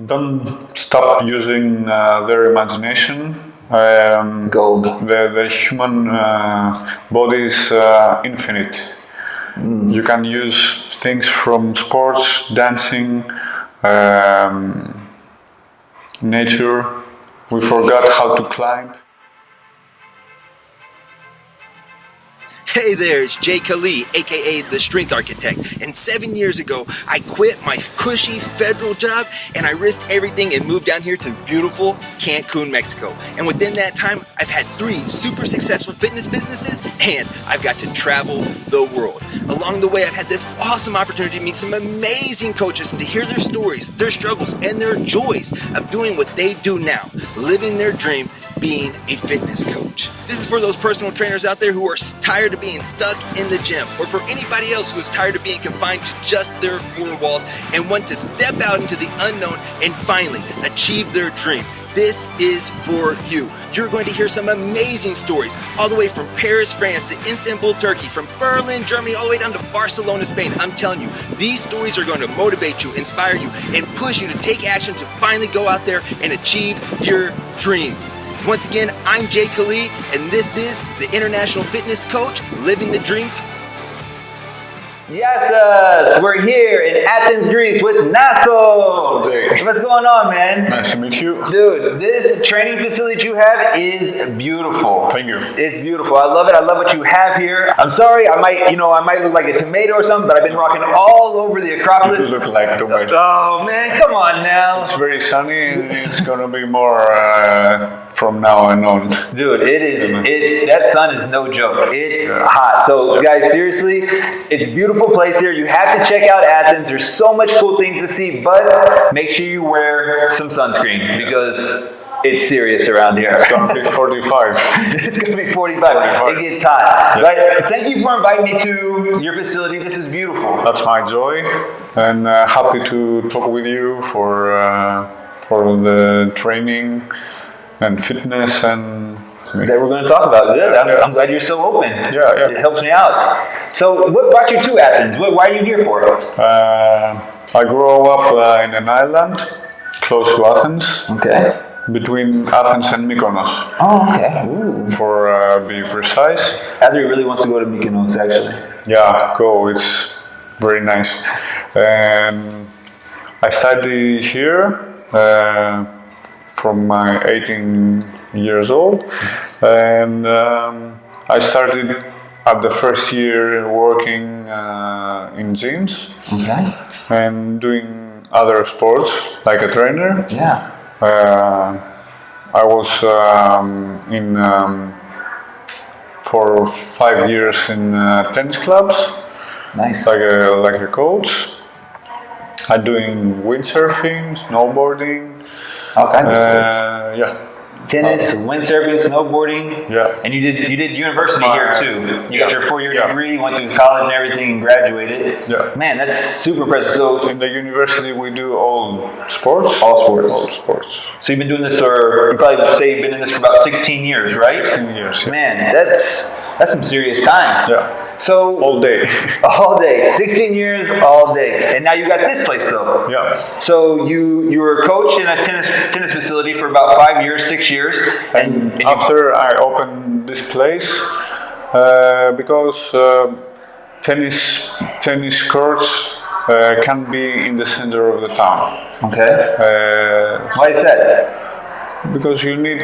don't stop using their imagination. Gold. The human body is infinite. You can use things from sports, dancing, nature. We forgot how to climb. Hey there, it's Jay Kali, aka the Strength Architect, and 7 years ago, I quit my cushy federal job and I risked everything and moved down here to beautiful Cancun, Mexico. And within that time, I've had 3 super successful fitness businesses and I've got to travel the world. Along the way, I've had this awesome opportunity to meet some amazing coaches and to hear their stories, their struggles, and their joys of doing what they do now, living their dream, being a fitness coach. This is for those personal trainers out there who are tired of being stuck in the gym, or for anybody else who is tired of being confined to just their 4 walls and want to step out into the unknown and finally achieve their dream. This is for you. You're going to hear some amazing stories, all the way from Paris, France to Istanbul, Turkey, from Berlin, Germany, all the way down to Barcelona, Spain. I'm telling you, these stories are going to motivate you, inspire you, and push you to take action to finally go out there and achieve your dreams. Once again, I'm Jay Kali, and this is the International Fitness Coach, Living the Dream. Yes, we're here in Athens, Greece with Nasos. What's going on, man? Nice to meet you. Dude, this training facility you have is beautiful. Thank you. It's beautiful. I love it. I love what you have here. I'm sorry, I might look like a tomato or something, but I've been rocking all over the Acropolis. You look like tomato. Oh man, come on now. It's very sunny and it's gonna be more from now on. Dude, that sun is no joke. It's hot. So guys, seriously, it's a beautiful place here. You have to check out Athens. There's so much cool things to see, but make sure you wear some sunscreen because it's serious around here. It's gonna be 45. It's gonna be 45. It gets hot. Yeah. Right? Thank you for inviting me to your facility. This is beautiful. That's my joy, and happy to talk with you for the training and fitness and that we're going to talk about. Good. I'm glad you're so open. Yeah. It helps me out. So, what brought you to Athens? Why are you here for? I grew up in an island close to Athens. Okay. Between Athens and Mykonos. Oh, okay. Ooh. For be precise. Adri really wants to go to Mykonos, actually. Yeah, go. It's very nice. And I studied here from my 18 years old, and I started at the first year working in gyms. Okay. And doing other sports like a trainer. Yeah. I was for 5 years in tennis clubs. Nice. Like a coach. I'm doing windsurfing, snowboarding. All kinds of sports. Yeah. Tennis, windsurfing, snowboarding. Yeah. And you did university here too. You got your 4-year degree, went through college and everything, and graduated. Yeah. Man, that's super impressive. So in the university we do all sports. All sports. All sports. So you've been doing this for, you probably say you've been in this for about 16 years, right? 16 years. Yeah. Man, that's some serious time. Yeah. So all day. All day. 16 years, all day. And now you got this place though. Yeah. So you were a coach in a tennis facility for about 5 years, 6 years. And after I opened this place, because tennis courts can be in the center of the town. Okay. Why is that? Because you need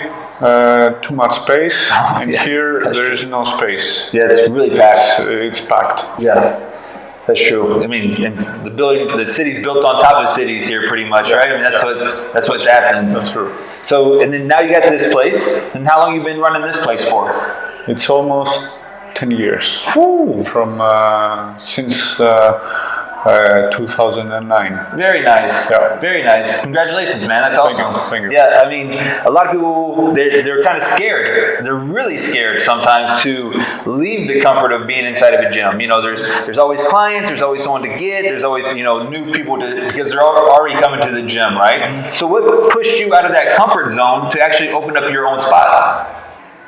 too much space, and here there is no space. Yeah, it's really packed. It's packed. Yeah, that's true. I mean, and the city's built on top of cities here, pretty much, right? I mean, that's what's Athens. That's true. So, and then now you got this place, and how long you been running this place for? It's almost 10 years. Woo. From since 2009. Very nice. Yeah. Very nice. Congratulations, man. That's awesome. Thank you. Yeah, I mean, a lot of people, they're kind of scared. They're really scared sometimes to leave the comfort of being inside of a gym. You know, there's always clients, there's always someone to get, there's always, new people because they're already coming to the gym, right? So what pushed you out of that comfort zone to actually open up your own spot?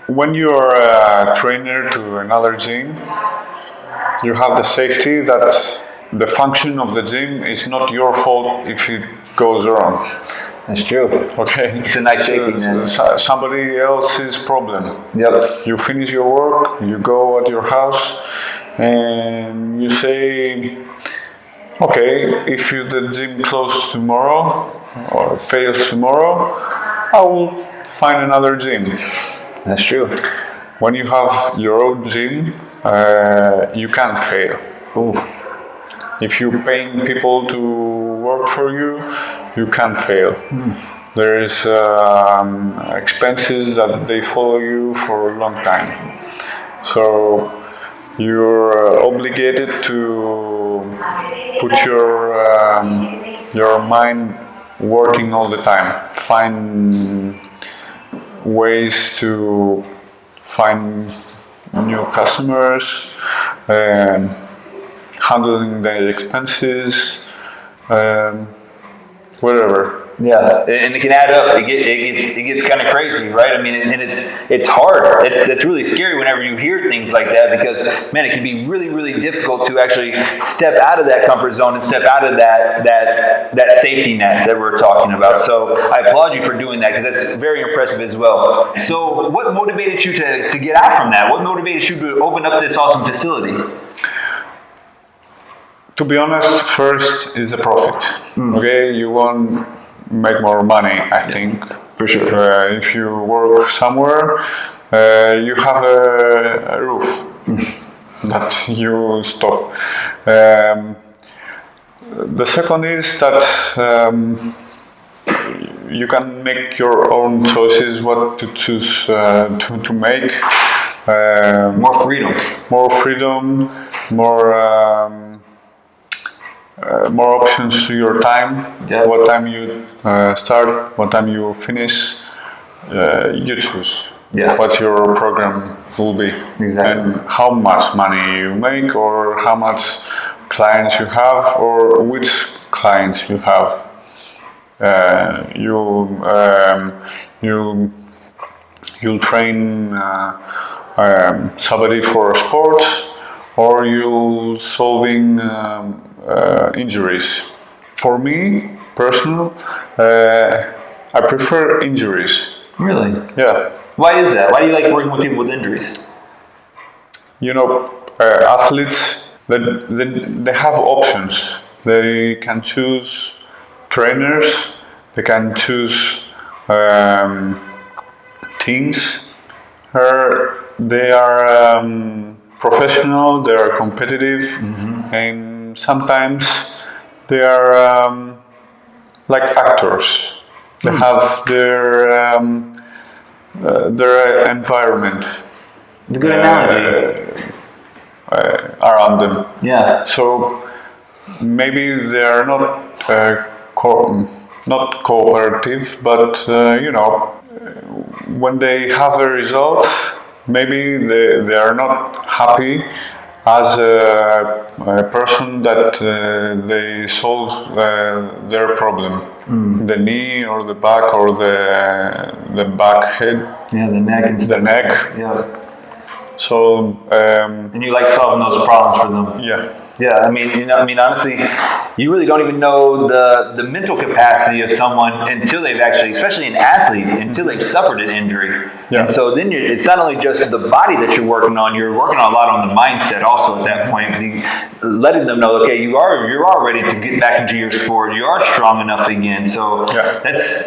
When you're a trainer to another gym, you have the safety that the function of the gym is not your fault if it goes wrong. That's true. Okay, It's a nice shaking, man. Somebody else's problem. Yep. You finish your work, you go at your house, and you say, okay, if the gym closes tomorrow or fails tomorrow, I will find another gym. That's true. When you have your own gym, you can't fail. Ooh. If you're paying people to work for you, you can't fail. There is expenses that they follow you for a long time. So you're obligated to put your mind working all the time. Find ways to find new customers, handling the expenses, whatever. Yeah, and it can add up. It gets kind of crazy, right? I mean, and it's hard. It's really scary whenever you hear things like that, because man, it can be really, really difficult to actually step out of that comfort zone and step out of that safety net that we're talking about. So I applaud you for doing that, because that's very impressive as well. So what motivated you to get out from that? What motivated you to open up this awesome facility? To be honest, first is a profit. Okay, you want make more money, I think. For sure. If you work somewhere, you have a roof that you stop. The second is that you can make your own choices what to choose to make. More freedom. More freedom, more options to your time. Yeah. What time you start, what time you finish, you choose. Yeah. What your program will be. Exactly. And how much money you make, or how much clients you have, or which clients you have. You'll train somebody for sports, or you'll solving injuries. For me, personal, I prefer injuries. Really? Yeah. Why is that? Why do you like working with people with injuries? You know, athletes, they have options. They can choose trainers, they can choose teams. They are professional, they are competitive, and sometimes they are like actors. They have their environment. It's a good analogy. Around them. Yeah. So maybe they are not not cooperative, but when they have a result, maybe they are not happy as a person that they solve their problem. The knee or the back or the back head. Yeah, the neck and the neck. Yeah. So and you like solving those problems for them. Yeah. Yeah, I mean, honestly, you really don't even know the mental capacity of someone until they've actually, especially an athlete, until they've suffered an injury. Yeah. And so then it's not only just the body that you're working on a lot on the mindset also at that point, letting them know, okay, you are ready to get back into your sport. You are strong enough again. So that's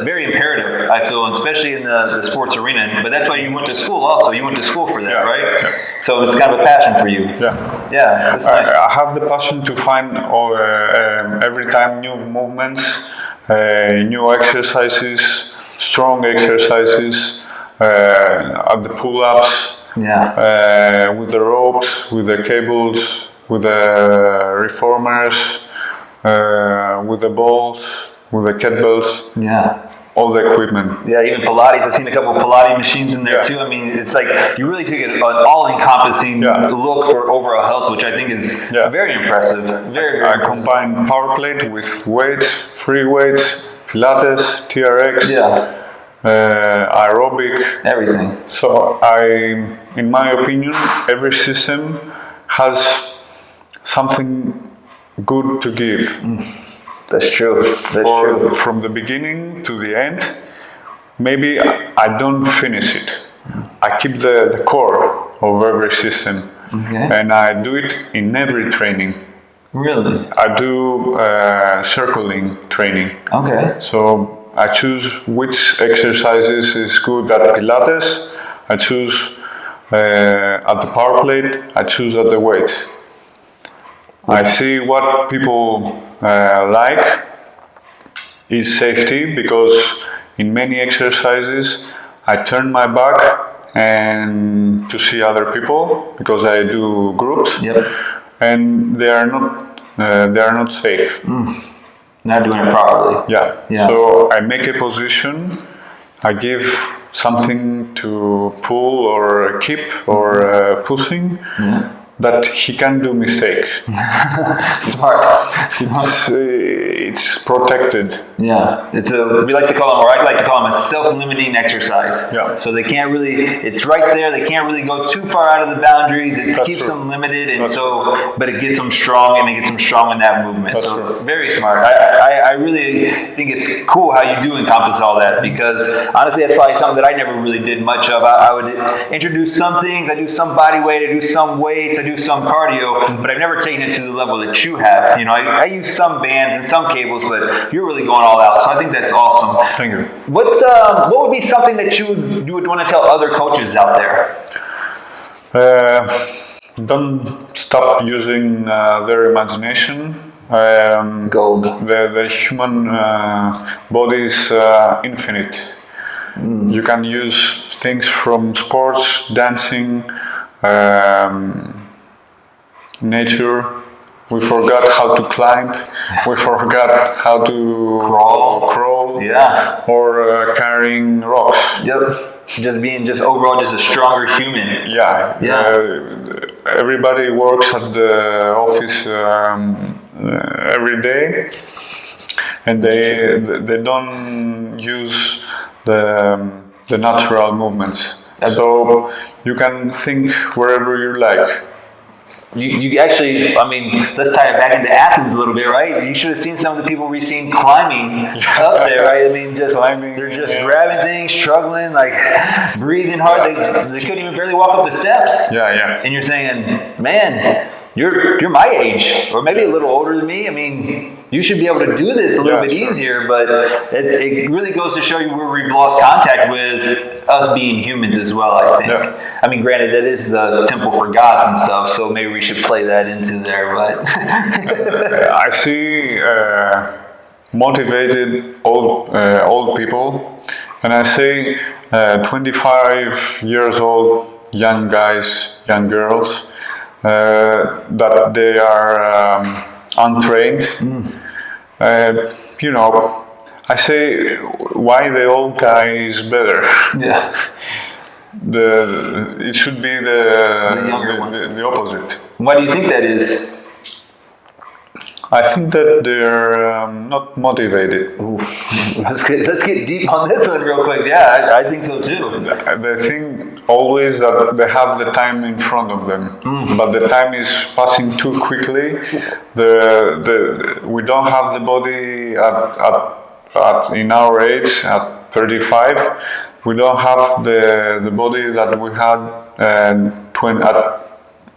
very imperative, I feel, especially in the sports arena. But that's why you went to school also. You went to school for that, right? Yeah. So it's kind of a passion for you. Yeah. Yeah, that's nice. I have the passion to find every time new movements, new exercises, strong exercises, at the pull-ups, with the ropes, with the cables, with the reformers, with the balls, with the kettlebells. Yeah. All the equipment. Yeah, even Pilates. I've seen a couple of Pilates machines in there too. I mean, it's like you really take an all-encompassing look for overall health, which I think is very impressive. Very, very I impressive. combine power plate with weights, free weights, Pilates, TRX, aerobic, everything. So in my opinion, every system has something good to give. That's true. From the beginning to the end. Maybe I don't finish it. I keep the core of every system, and I do it in every training. Really? I do circling training. Okay. So I choose which exercises is good at Pilates. I choose at the power plate. I choose at the weight. I see what people like is safety, because in many exercises I turn my back and to see other people, because I do groups. Yep. And they are not safe. Not doing it properly. Yeah. So I make a position, I give something to pull or keep or pushing, that he can do mistakes. Smart. It's protected. Yeah, we like to call them, or I like to call them, a self-limiting exercise. Yeah. So they can't really, it's right there. They can't really go too far out of the boundaries. It keeps them limited, and but it gets them strong, and it gets them strong in that movement. That's so true. Very smart. I really think it's cool how you do encompass all that, because honestly, that's probably something that I never really did much of. I would introduce some things. I do some body weight. I do some weights. I do some cardio, but I've never taken it to the level that you have. I use some bands and some cables, but you're really going all out. So I think that's awesome. Thank you. What would be something that you would want to tell other coaches out there? Don't stop using their imagination. Gold. The human body is infinite. You can use things from sports, dancing, nature. We forgot how to climb. We forgot how to crawl. Yeah. Or carrying rocks. Yep. Just being overall a stronger human. Yeah. Everybody works at the office every day, and they don't use the natural movements. So you can think wherever you like. You actually, let's tie it back into Athens a little bit, right? You should have seen some of the people we've seen climbing up there, right? Climbing, they're just grabbing things, struggling, like breathing hard. They couldn't even barely walk up the steps. Yeah. And you're saying, man, you're my age, or maybe a little older than me. You should be able to do this a little bit easier, but it really goes to show you where we've lost contact with us being humans as well, I think. Yeah. Granted, that is the temple for gods and stuff, so maybe we should play that into there, but... I see motivated old people, and I say 25 years old young guys, young girls, that they are untrained. I say, why the old guy is better? Yeah. It should be the opposite. Why do you think that is? I think that they're not motivated. Ooh. Let's get deep on this one real quick. Yeah, I think so too. They think always that they have the time in front of them, but the time is passing too quickly. We don't have the body at in our age at 35. We don't have the body that we had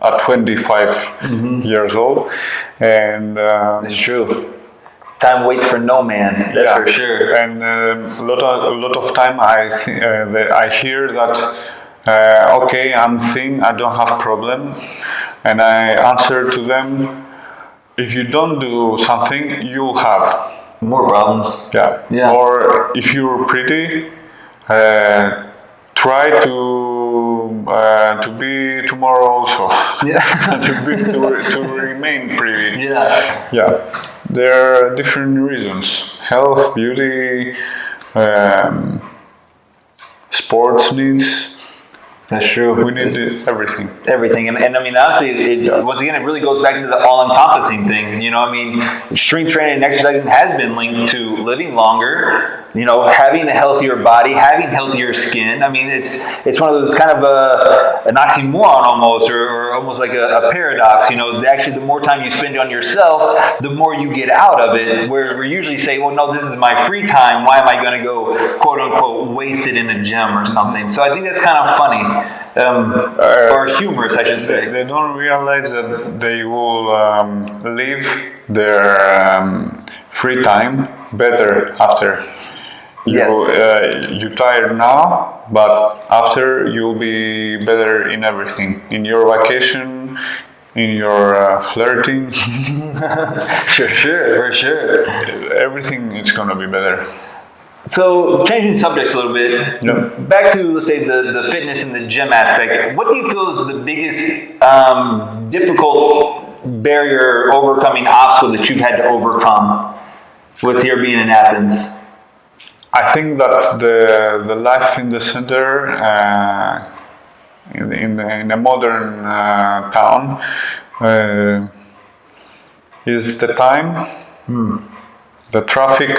at 25 years old, and it's true. Time waits for no man. That's for sure. And a lot of time I hear that okay, I'm thin, I don't have problem, and I answer to them, if you don't do something, you'll have more problems. Yeah. Or if you're pretty, try to be tomorrow also. Yeah. to remain pretty. Yeah. There are different reasons: health, beauty, sports needs. That's true. We need everything. Everything. And honestly, once again, it really goes back into the all-encompassing thing. Strength training and exercising has been linked to living longer, having a healthier body, having healthier skin. I mean, it's one of those kind of an oxymoron almost, or almost like a paradox. Actually, the more time you spend on yourself, the more you get out of it. Where we usually say, well, no, this is my free time. Why am I going to go, quote unquote, waste it in a gym or something? So I think that's kind of funny, or humorous, I should say. They don't realize that they will live their free time better after. You tired now, but after you'll be better in everything. In your vacation, in your flirting. For sure. Everything is going to be better. So, changing subjects a little bit, back to, let's say, the fitness and the gym aspect. What do you feel is the biggest difficult barrier, overcoming obstacle that you've had to overcome with your being in Athens? I think that the life in the center, in a modern town, is the time, the traffic,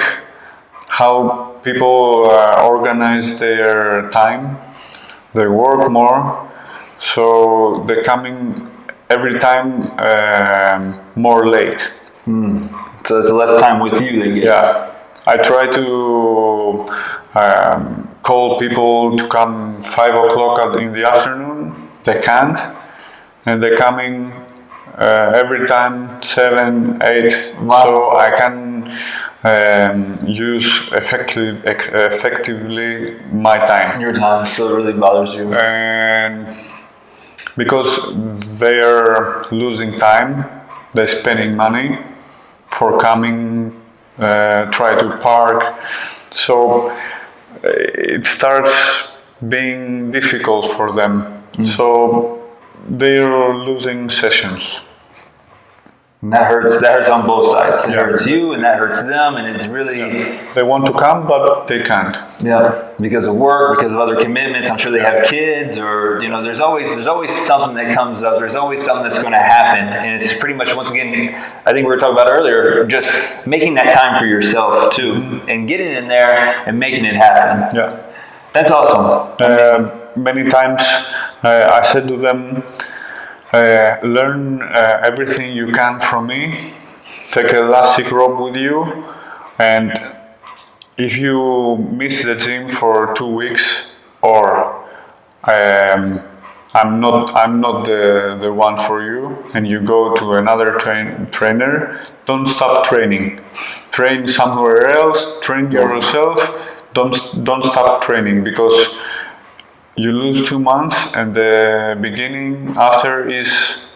how people organize their time. They work more, so they're coming every time more late. So it's less time with you they get. Yeah. I try to call people to come 5 o'clock in the afternoon. They can't, and they're coming every time 7, 8. Wow. So I can use effectively my time. Your time, so it really bothers you. And because they are losing time, they're spending money for coming. Try to park, so it starts being difficult for them. So they're losing sessions. And that hurts on both sides. It hurts you and that hurts them, and it's really... They want to come, but they can't. Yeah, because of work, because of other commitments. I'm sure they have kids, or there's always something that comes up. There's always something that's going to happen, and it's pretty much, once again, I think we were talking about earlier, just making that time for yourself too, and getting in there and making it happen. Yeah, that's awesome. Many times I said to them, learn everything you can from me. Take an elastic rope with you, and if you miss the gym for 2 weeks, or I'm not the one for you, and you go to another trainer, don't stop training. Train somewhere else. Train yourself. Don't stop training, because you lose 2 months, and the beginning after is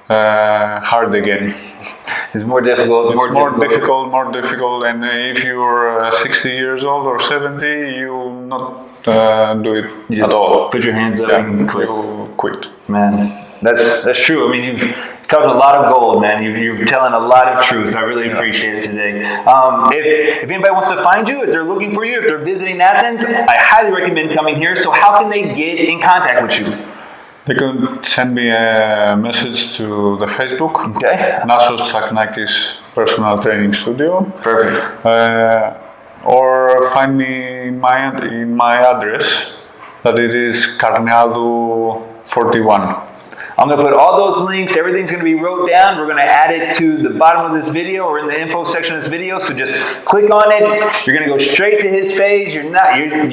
hard again. It's more difficult. It's more difficult, and if you're 60 years old or 70, you will not do it at all. Put your hands up and quit. You quit. Man, that's true. I mean, you've talked a lot of gold, man. You're telling a lot of truths. I really appreciate it today. If anybody wants to find you, if they're looking for you, if they're visiting Athens, I highly recommend coming here. So how can they get in contact with you? They can send me a message to the Facebook. Okay. Nasos Tsaknakis Personal Training Studio. Perfect. Or find me in my address, that it is Carneadu 41. I'm going to put all those links, everything's going to be wrote down. We're going to add it to the bottom of this video or in the info section of this video. So just click on it. You're going to go straight to his page. You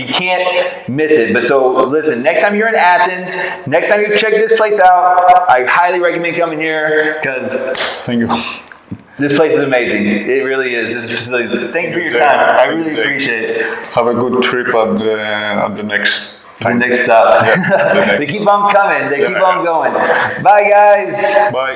can't miss it. But so listen, next time you're in Athens, next time you check this place out, I highly recommend coming here, because Thank you. this place is amazing. It really is. This facility. Thank you for your time. I really appreciate it. Have a good trip at the next time. The next stop. Yeah, They keep on coming. They keep on going. Bye, guys. Bye.